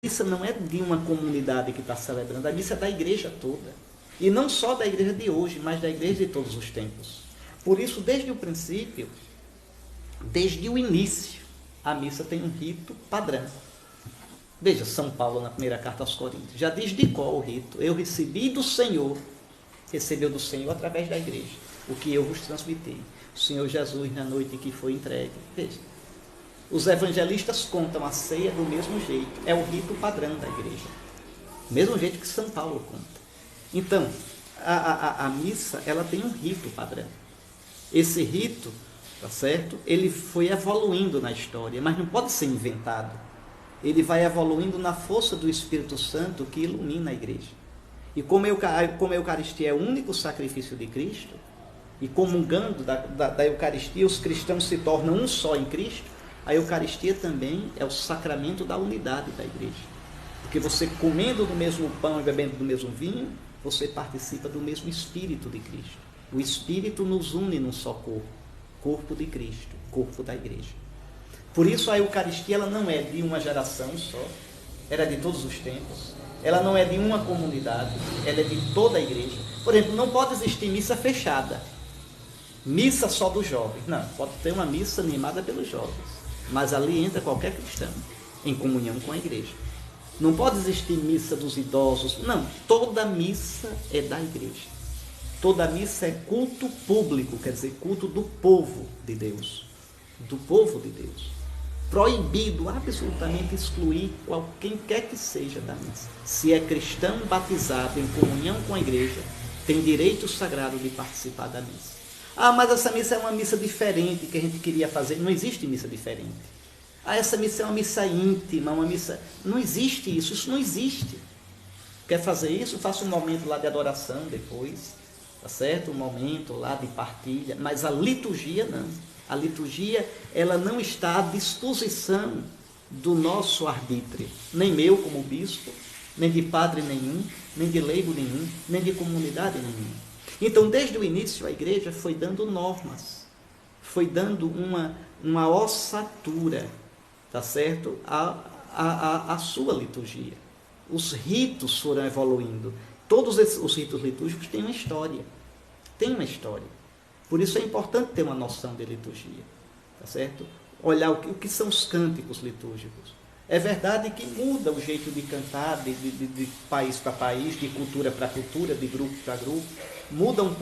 missa não é de uma comunidade que está celebrando, a missa é da igreja toda. E não só da igreja de hoje, mas da igreja de todos os tempos. Por isso, desde o princípio, desde o início, a missa tem um rito padrão. Veja, São Paulo, na primeira carta aos Coríntios, já diz de qual o rito. Eu recebi do Senhor, recebeu do Senhor através da igreja, o que eu vos transmiti. O Senhor Jesus, na noite que foi entregue. Veja, os evangelistas contam a ceia do mesmo jeito. É o rito padrão da igreja. Do mesmo jeito que São Paulo conta. Então, a missa, ela tem um rito padrão. Esse rito, tá certo? Ele foi evoluindo na história, mas não pode ser inventado. Ele vai evoluindo na força do Espírito Santo que ilumina a igreja. E como a Eucaristia é o único sacrifício de Cristo, e comungando da Eucaristia, os cristãos se tornam um só em Cristo, a Eucaristia também é o sacramento da unidade da igreja. Porque você comendo do mesmo pão e bebendo do mesmo vinho, você participa do mesmo Espírito de Cristo. O Espírito nos une num só corpo, corpo de Cristo, corpo da igreja. Por isso a Eucaristia ela não é de uma geração só, ela é de todos os tempos, ela não é de uma comunidade, ela é de toda a igreja. Por exemplo, não pode existir missa fechada, missa só dos jovens. Não, pode ter uma missa animada pelos jovens, mas ali entra qualquer cristão, em comunhão com a igreja. Não pode existir missa dos idosos, não, toda missa é da igreja. Toda missa é culto público, quer dizer, culto do povo de Deus. Do povo de Deus. Proibido absolutamente excluir quem quer que seja da missa. Se é cristão batizado em comunhão com a igreja, tem direito sagrado de participar da missa. Ah, mas essa missa é uma missa diferente que a gente queria fazer. Não existe missa diferente. Ah, essa missa é uma missa íntima, uma missa... Não existe isso, isso não existe. Quer fazer isso? Faça um momento lá de adoração depois, tá certo? Um momento lá de partilha, mas a liturgia não. A liturgia, ela não está à disposição do nosso arbítrio, nem meu como bispo, nem de padre nenhum, nem de leigo nenhum, nem de comunidade nenhuma. Então, desde o início, a igreja foi dando normas, foi dando uma ossatura, tá certo? A sua liturgia. Os ritos foram evoluindo. Todos os ritos litúrgicos têm uma história. Tem uma história. Por isso é importante ter uma noção de liturgia, tá certo? Olhar o que são os cânticos litúrgicos. É verdade que muda o jeito de cantar, de país para país, de cultura para cultura, de grupo para grupo. Muda um pouco.